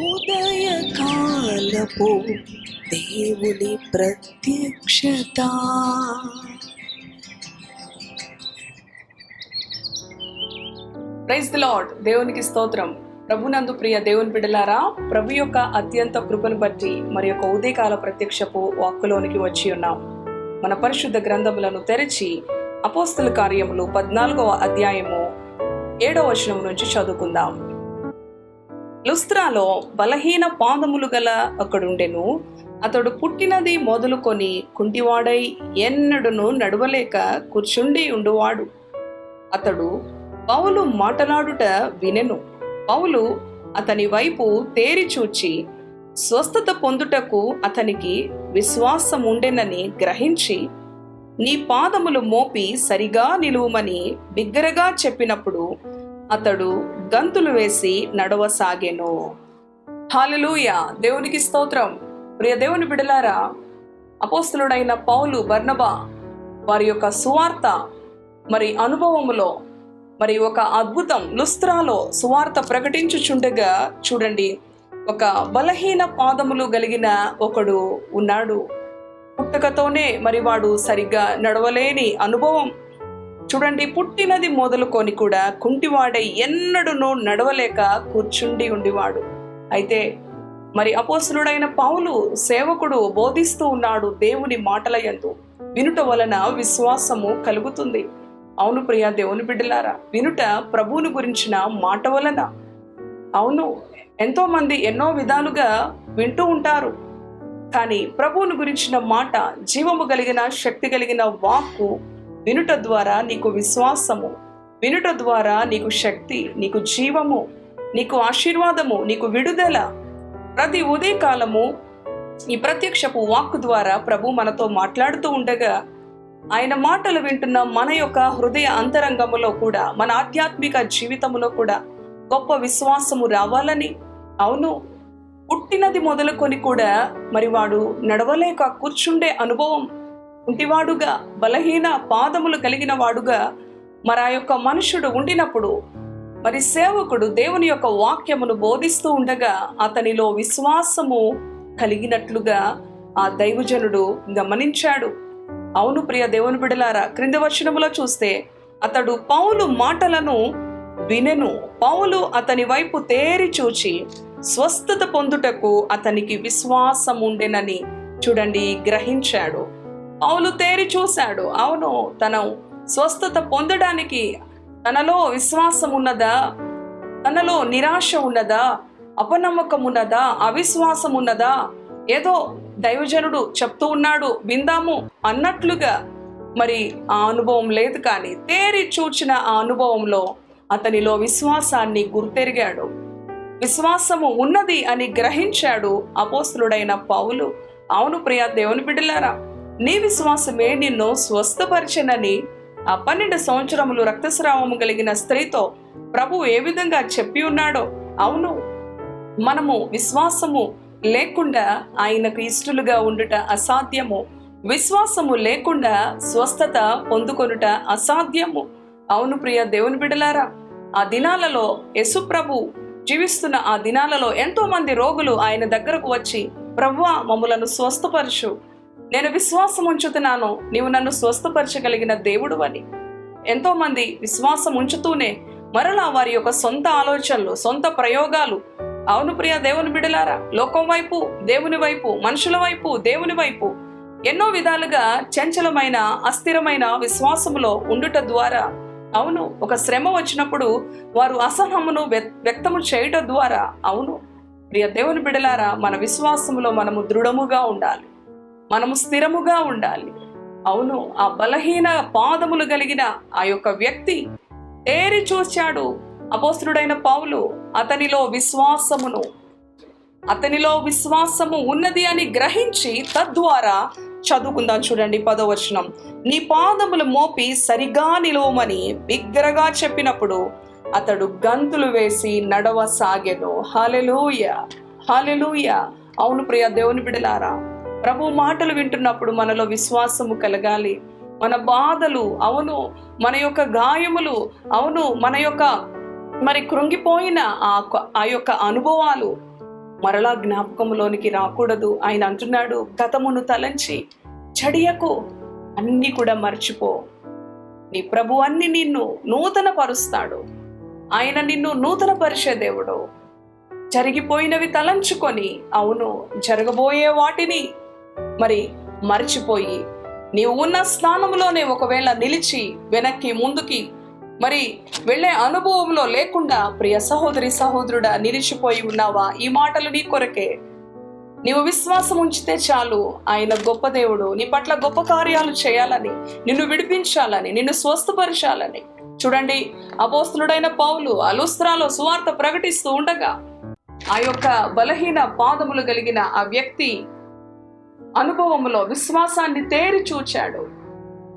ఉదయకాలపు దేవుని ప్రత్యక్షత. Praise the lord. దేవునికి స్తోత్రం. ప్రభునందు ప్రియ దేవుని బిడ్డలారా, ప్రభు యొక్క అత్యంత కృపను బట్టి మరి యొక్క ఉదయకాల ప్రత్యక్షపు వాక్కులోనికి వచ్చి ఉన్నాం. మన పరిశుద్ధ గ్రంథములను తెరిచి అపోస్తల కార్యములు 14వ అధ్యాయము 7వ వచనం నుంచి చదువుకుందాం. లుస్త్రాలో బలహీన పాదములు గల ఒకడుండెను. అతడు పుట్టినది మొదలుకొని కుంటివాడై ఎన్నడును నడవలేక కూర్చుండి ఉండువాడు. అతడు పౌలు మాటలాడుట వినెను. పౌలు అతని వైపు తేరి చూచి స్వస్థత పొందుటకు అతనికి విశ్వాసముండెనని గ్రహించి, నీ పాదములు మోపి సరిగా నిలువమని బిగ్గరగా చెప్పినప్పుడు అతడు గంతులు వేసి నడవసాగెను. హల్లెలూయా. దేవునికి స్తోత్రం. ప్రియ దేవుని బిడ్డలారా, అపోస్తలుడైన పౌలు, బర్నబా వారి యొక్క సువార్త మరి అనుభవములో మరి ఒక అద్భుతం. లుస్త్రాలో సువార్త ప్రకటించుచుండగా చూడండి, ఒక బలహీన పాదములు కలిగిన ఒకడు ఉన్నాడు. పుట్టుకతోనే మరి వాడు సరిగ్గా నడవలేని అనుభవం. చూడండి, పుట్టినది మొదలుకొని కూడా కుంటివాడై ఎన్నడునూ నడవలేక కూర్చుండి ఉండివాడు. అయితే మరి అపోస్తలుడైన పౌలు సేవకుడు బోధిస్తూ ఉన్నాడు. దేవుని మాటల యందు వినుట వలన విశ్వాసము కలుగుతుంది. అవును ప్రియ దేవుని బిడ్డలారా, వినుట ప్రభువుని గురించిన మాట వలన. అవును, ఎంతో మంది ఎన్నో విధాలుగా వింటూ ఉంటారు, కానీ ప్రభువుని గురించిన మాట, జీవము కలిగిన శక్తి కలిగిన వాక్కు వినుట ద్వారా నీకు విశ్వాసము, వినుట ద్వారా నీకు శక్తి, నీకు జీవము, నీకు ఆశీర్వాదము, నీకు విడుదల. ప్రతి ఉదయకాలము ఈ ప్రత్యక్షపు వాక్కు ద్వారా ప్రభు మనతో మాట్లాడుతూ ఉండగా, ఆయన మాటలు వింటున్న మన యొక్క హృదయ అంతరంగములో కూడా, మన ఆధ్యాత్మిక జీవితములో కూడా గొప్ప విశ్వాసము రావాలని. అవును, పుట్టినది మొదలుకొని కూడా మరి వాడు నడవలేక కూర్చుండే అనుభవం, ఉంటివాడుగా బలహీన పాదములు కలిగిన వాడుగా మరి ఆ యొక్క మనుషుడు ఉండినప్పుడు మరి సేవకుడు దేవుని యొక్క వాక్యమును బోధిస్తూ ఉండగా అతనిలో విశ్వాసము కలిగినట్లుగా ఆ దైవజనుడు గమనించాడు. అవును ప్రియ దేవుని బిడలారా, క్రింది వచనములో చూస్తే అతడు పౌలు మాటలను వినెను. పౌలు అతని వైపు తేరి చూచి స్వస్థత పొందుటకు అతనికి విశ్వాసం ఉండెనని చూడండి గ్రహించాడు. పౌలు తేరి చూశాడు. అవును, తన స్వస్థత పొందడానికి తనలో విశ్వాసం ఉన్నదా? తనలో నిరాశ ఉన్నదా? అపనమ్మకం ఉన్నదా? అవిశ్వాసం ఉన్నదా? ఏదో దైవజనుడు చెప్తూ ఉన్నాడు, విందాము అన్నట్లుగా మరి ఆ అనుభవం లేదు. కానీ తేరి చూచిన ఆ అనుభవంలో అతనిలో విశ్వాసాన్ని గుర్తెరిగాడు. విశ్వాసము ఉన్నది అని గ్రహించాడు అపోస్తలుడైన పౌలు. అవును ప్రియ దేవుని బిడ్డలారా, నీ విశ్వాసమే నిన్ను స్వస్థపరిచెనని ఆ 12 సంవత్సరములు రక్తస్రావము కలిగిన స్త్రీతో ప్రభు ఏ విధంగా చెప్పి ఉన్నాడో. అవును, మనము విశ్వాసము లేకుండా ఆయనకు ఇష్టలుగా ఉండుట అసాధ్యము. విశ్వాసము లేకుండా స్వస్థత పొందుకొనుట అసాధ్యము. అవును ప్రియ దేవుని బిడ్డలారా, ఆ దినాలలో యేసు ప్రభు జీవిస్తున్న ఆ దినాలలో ఎంతో మంది రోగులు ఆయన దగ్గరకు వచ్చి, ప్రభువా మమ్ములను స్వస్థపరచు, నేను విశ్వాసం ఉంచుతున్నాను, నీవు నన్ను స్వస్థపరచగలిగిన దేవుడు అని. ఎంతో మంది విశ్వాసం ఉంచుతూనే మరలా వారి యొక్క సొంత ఆలోచనలు, సొంత ప్రయోగాలు. అవును ప్రియ దేవుని బిడలారా, లోకం వైపు దేవుని వైపు, మనుషుల వైపు దేవుని వైపు ఎన్నో విధాలుగా చంచలమైన అస్థిరమైన విశ్వాసములో ఉండుట ద్వారా, అవును, ఒక శ్రమ వచ్చినప్పుడు వారు అసహమును వ్యక్తము చేయటం ద్వారా, అవును ప్రియ దేవుని బిడలారా, మన విశ్వాసములో మనము దృఢముగా ఉండాలి, మనము స్థిరముగా ఉండాలి. అవును, ఆ బలహీన పాదములు కలిగిన ఆ యొక్క వ్యక్తి తేరి చూచాడు అపోస్తలుడైన పౌలు. అతనిలో విశ్వాసము ఉన్నది అని గ్రహించి తద్వారా చదువుకుందాం. చూడండి 10వ వచనం. నీ పాదములు మోపి సరిగా నిలువమని బిగ్గరగా చెప్పినప్పుడు అతడు గంతులు వేసి నడవసాగెను. హల్లెలూయా, హల్లెలూయా. అవును ప్రియ దేవుని బిడ్డలారా, ప్రభు మాటలు వింటున్నప్పుడు మనలో విశ్వాసము కలగాలి. మన బాధలు, అవును, మన యొక్క గాయములు, అవును, మన యొక్క మరి కృంగిపోయిన ఆ యొక్క అనుభవాలు మరలా జ్ఞాపకంలోనికి రాకూడదు. ఆయన అంటున్నాడు, గతమును తలంచి చడియకు, అన్ని కూడా మర్చిపో. నీ ప్రభు అన్ని నిన్ను నూతన పరుస్తాడు. ఆయన నిన్ను నూతన పరిచే దేవుడు. జరిగిపోయినవి తలంచుకొని, అవును, జరగబోయే వాటిని మరి మర్చిపోయి, నీవు ఉన్న స్థానంలోనే ఒకవేళ నిలిచి వెనక్కి ముందుకి మరి వెళ్ళే అనుభవంలో లేకుండా ప్రియ సహోదరి సహోదరుడా నిలిచిపోయి ఉన్నావా? ఈ మాటలు నీ కొరకే. నీవు విశ్వాసం ఉంచితే చాలు, ఆయన గొప్ప దేవుడు, నీ పట్ల గొప్ప కార్యాలు చేయాలని, నిన్ను విడిపించాలని, నిన్ను స్వస్థపరచాలని. చూడండి, అపోస్తలుడైన పౌలు ఆ లుస్త్రాలో సువార్త ప్రకటిస్తూ ఉండగా ఆ యొక్క బలహీన పాదములు కలిగిన ఆ వ్యక్తి అనుభవంలో విశ్వాసాన్ని తేరి చూచాడు.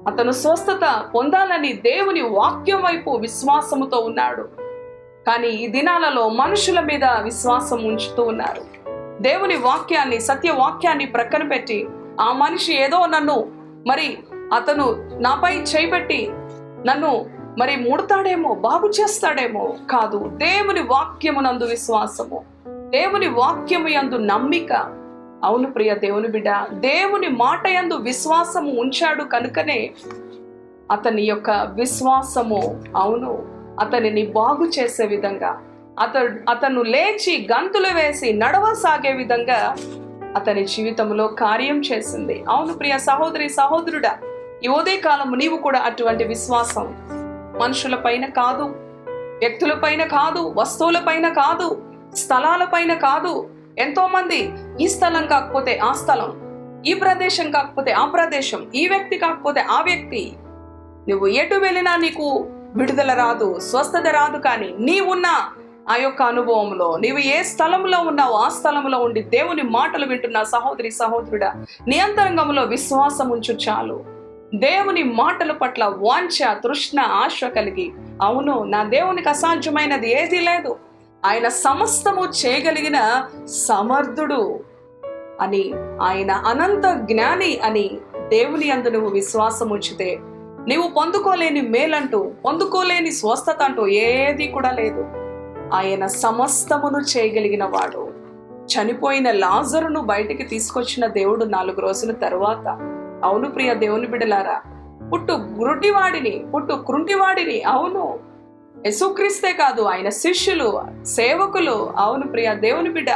అతను స్వస్థత పొందాలని దేవుని వాక్యం వైపు విశ్వాసముతో ఉన్నాడు. కానీ ఈ దినాలలో మనుషుల మీద విశ్వాసం ఉంచుతూ ఉన్నారు. దేవుని వాక్యాన్ని, సత్యవాక్యాన్ని ప్రక్కన పెట్టి, ఆ మనిషి ఏదో నన్ను మరి అతను నాపై చేయబెట్టి నన్ను మరి ముడతాడేమో, బాగు చేస్తాడేమో, కాదు. దేవుని వాక్యమునందు విశ్వాసము, దేవుని వాక్యము యందు నమ్మిక. అవును ప్రియ దేవుని బిడ్డ, దేవుని మాట యందు విశ్వాసము ఉంచాడు కనుకనే అతని యొక్క విశ్వాసము, అవును, అతనిని బాగు చేసే విధంగా, అతను లేచి గంతులు వేసి నడవసాగే విధంగా అతని జీవితంలో కార్యం చేసింది. అవును ప్రియ సహోదరి సహోదరుడా, ఈ ఉదయకాలము నీవు కూడా అటువంటి విశ్వాసం, మనుషుల పైన కాదు, వ్యక్తుల పైన కాదు, వస్తువుల పైన కాదు, స్థలాల పైన కాదు. ఎంతో మంది ఈ స్థలం కాకపోతే ఆ స్థలం, ఈ ప్రదేశం కాకపోతే ఆ ప్రదేశం, ఈ వ్యక్తి కాకపోతే ఆ వ్యక్తి. నువ్వు ఎటు వెళ్ళినా నీకు విడుదల రాదు, స్వస్థత రాదు. కానీ నీవున్న ఆ యొక్క అనుభవంలో, నీవు ఏ స్థలంలో ఉన్నావో ఆ స్థలంలో ఉండి దేవుని మాటలు వింటున్న సహోదరి సహోదరుడా, నీ అంతరంగంలో విశ్వాసం ఉంచు చాలు. దేవుని మాటల పట్ల వాంఛ, తృష్ణ, ఆశ కలిగి, అవును, నా దేవునికి అసాధ్యమైనది ఏదీ లేదు, ఆయన సమస్తము చేయగలిగిన సమర్థుడు అని, ఆయన అనంత జ్ఞాని అని దేవుని యందు నువ్వు విశ్వాసం ఉంచితే నీవు పొందుకోలేని మేలంటూ, పొందుకోలేని స్వస్థత అంటూ ఏది కూడా లేదు. ఆయన సమస్తమును చేయగలిగిన వాడు. చనిపోయిన లాజరును బయటికి తీసుకొచ్చిన దేవుడు 4 రోజుల తరువాత. అవును ప్రియ దేవుని బిడ్డలారా, పుట్టు కృంటివాడిని, అవును, యేసుక్రీస్తే కాదు, ఆయన శిష్యులు, సేవకులు, అవును ప్రియ దేవుని బిడ్డ,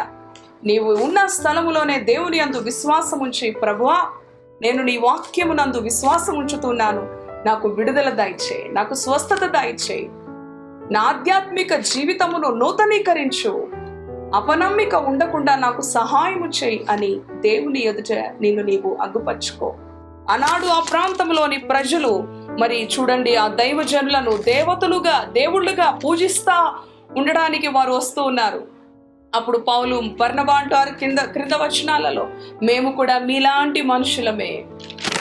నీవు ఉన్న స్థలములోనే దేవుని యందు విశ్వాసం ఉంచి, ప్రభువా, నేను నీ వాక్యమునందు విశ్వాసం ఉంచుతున్నాను, నాకు విడుదల దయచేయి, నాకు స్వస్థత దయచేయి, నా ఆధ్యాత్మిక జీవితమును నూతనీకరించు, అపనమ్మిక ఉండకుండా నాకు సహాయము చేయి అని దేవుని ఎదుట నీవు అగ్గుపరుచుకో. ఆనాడు ఆ ప్రాంతంలోని ప్రజలు మరి చూడండి, ఆ దైవజనులను దేవతలుగా, దేవుళ్ళుగా పూజిస్తా ఉండడానికి వారు వస్తూ ఉన్నారు. అప్పుడు పౌలు, బర్నబా అంటారు క్రింద వచనాలలో, మేము కూడా మీలాంటి మనుషులమే,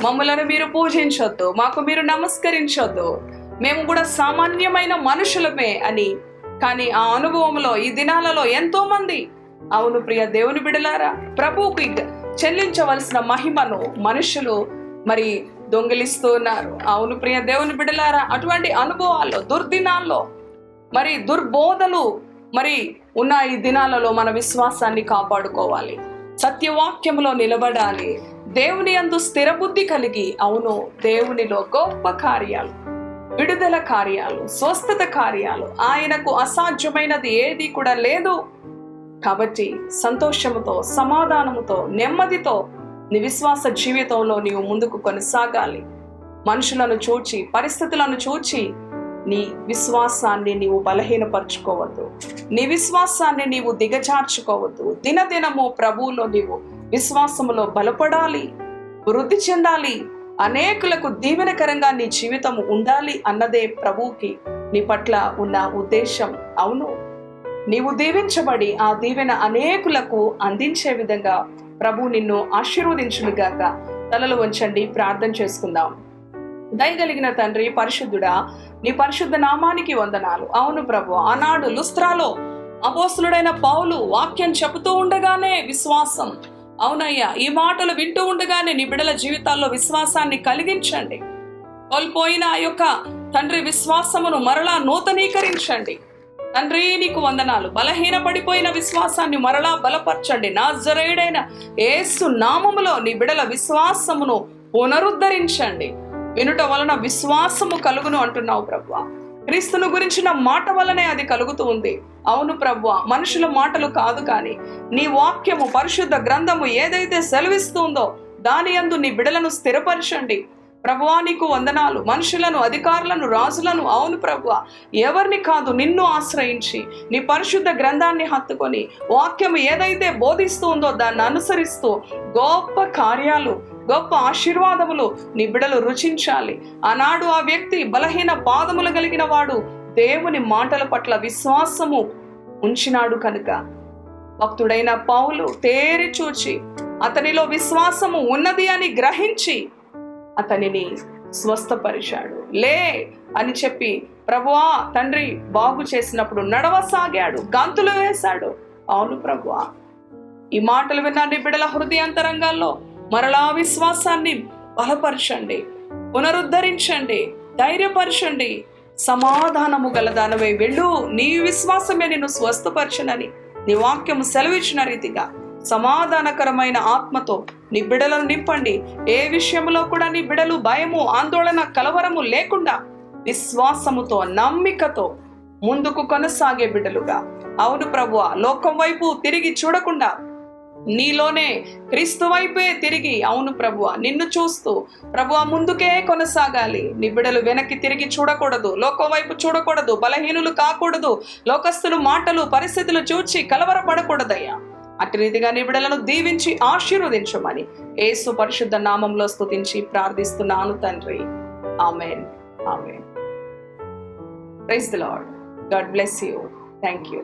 మమ్మలను మీరు పూజించొద్దు, మాకు మీరు నమస్కరించొద్దు, మేము కూడా సామాన్యమైన మనుషులమే అని. కానీ ఆ అనుభవంలో ఈ దినాలలో ఎంతో మంది, అవును ప్రియ దేవుని బిడలారా, ప్రభువుకి చెల్లించవలసిన మహిమను మనుషులు మరి దొంగిలిస్తూ ఉన్నారు. అవును ప్రియ దేవుని బిడలారా, అటువంటి అనుభవాల్లో, దుర్దినాల్లో, మరి దుర్బోధలు మరి ఉన్న ఈ దినాలలో మన విశ్వాసాన్ని కాపాడుకోవాలి, సత్యవాక్యంలో నిలబడాలి, దేవుని యందు స్థిర బుద్ధి కలిగి, అవును, దేవునిలో గొప్ప కార్యాలు, విడుదల కార్యాలు, స్వస్థత కార్యాలు, ఆయనకు అసాధ్యమైనది ఏది కూడా లేదు. కాబట్టి సంతోషముతో, సమాధానముతో, నెమ్మదితో నీ విశ్వాస జీవితంలో నీవు ముందుకు కొనసాగాలి. మనుషులను చూచి, పరిస్థితులను చూచి నీ విశ్వాసాన్ని నీవు బలహీనపరచుకోవద్దు, నీ విశ్వాసాన్ని నీవు దిగజార్చుకోవద్దు. దినదినము ప్రభువులో నీవు విశ్వాసములో బలపడాలి, వృద్ధి చెందాలి, అనేకులకు దీవెనకరంగా నీ జీవితం ఉండాలి అన్నదే ప్రభువుకి నీ పట్ల ఉన్న ఉద్దేశం. అవును, నీవు దీవించబడి ఆ దీవెన అనేకులకు అందించే విధంగా ప్రభు నిన్ను ఆశీర్వదించునుగాక. తలలు వంచండి, ప్రార్థన చేసుకుందాం. దయగలిగిన తండ్రి, పరిశుద్ధుడా, నీ పరిశుద్ధ నామానికి వందనాలు. అవును ప్రభు, ఆనాడు లుస్త్రాలో అపోస్తలుడైన పౌలు వాక్యం చెబుతూ ఉండగానే విశ్వాసం, అవునయ్యా, ఈ మాటలు వింటూ ఉండగానే నీ బిడ్డల జీవితాల్లో విశ్వాసాన్ని కలిగించండి. కోల్పోయిన ఆ యొక్క తండ్రి విశ్వాసమును మరలా నూతనీకరించండి. తండ్రి నీకు వందనాలు. బలహీన పడిపోయిన విశ్వాసాన్ని మరలా బలపరచండి. నజరేయుడైన యేసు నామములో నీ బిడల విశ్వాసమును పునరుద్ధరించండి. వినుట వలన విశ్వాసము కలుగును అంటున్నావు ప్రభువా. క్రీస్తును గురించిన మాట వలనే అది కలుగుతూ ఉంది. అవును ప్రభువా, మనుషుల మాటలు కాదు, కానీ నీ వాక్యము, పరిశుద్ధ గ్రంథము ఏదైతే సెలవిస్తుందో దాని యందు నీ బిడలను స్థిరపరచండి ప్రభువా. నీకు వందనాలు. మనుషులను, అధికారులను, రాజులను, అవును ప్రభువా, ఎవరిని కాదు, నిన్ను ఆశ్రయించి నీ పరిశుద్ధ గ్రంథాన్ని హత్తుకొని వాక్యము ఏదైతే బోధిస్తుందో దాన్ని అనుసరిస్తూ గొప్ప కార్యాలు, గొప్ప ఆశీర్వాదములు నీ బిడలు రుచించాలి. ఆనాడు ఆ వ్యక్తి బలహీన పాదములు కలిగిన వాడు దేవుని మాటల పట్ల విశ్వాసము ఉంచినాడు కనుక భక్తుడైన పౌలు తేరి చూచి అతనిలో విశ్వాసము ఉన్నది అని గ్రహించి అతనిని స్వస్థపరిచాడు. లే అని చెప్పి ప్రభువా తండ్రి బాగు చేసినప్పుడు నడవసాగాడు, గంతులు వేశాడు. అవును ప్రభువా, ఈ మాటలు విన్న నీ బిడల హృదయాంతరంగాల్లో మరలా విశ్వాసాన్ని బలపరచండి, పునరుద్ధరించండి, ధైర్యపరచండి. సమాధానము గల దానవై వెళ్ళు, నీ విశ్వాసమే నిన్ను స్వస్థపరచనని నీ వాక్యము సెలవిచ్చిన రీతిగా సమాధానకరమైన ఆత్మతో నీ బిడలను నింపండి. ఏ విషయంలో కూడా నీ బిడలు భయము, ఆందోళన, కలవరము లేకుండా విశ్వాసముతో, నమ్మికతో ముందుకు కొనసాగే బిడ్డలుగా, అవును ప్రభువా, లోకం వైపు తిరిగి చూడకుండా నీలోనే క్రీస్తు వైపే తిరిగి, అవును ప్రభువా, నిన్ను చూస్తూ ప్రభువా ముందుకే కొనసాగాలి. నీ బిడలు వెనక్కి తిరిగి చూడకూడదు, లోకం వైపు చూడకూడదు, బలహీనులు కాకూడదు, లోకస్తులు మాటలు, పరిస్థితులు చూచి కలవరపడకూడదయ్యా. అటు రీతిగా నీ బిడలను దీవించి ఆశీర్వదించమని యేసు పరిశుద్ధ నామంలో స్తుతించి ప్రార్థిస్తున్నాను తండ్రి. ఆమేన్, ఆమేన్. Praise the Lord. God bless you. Thank you.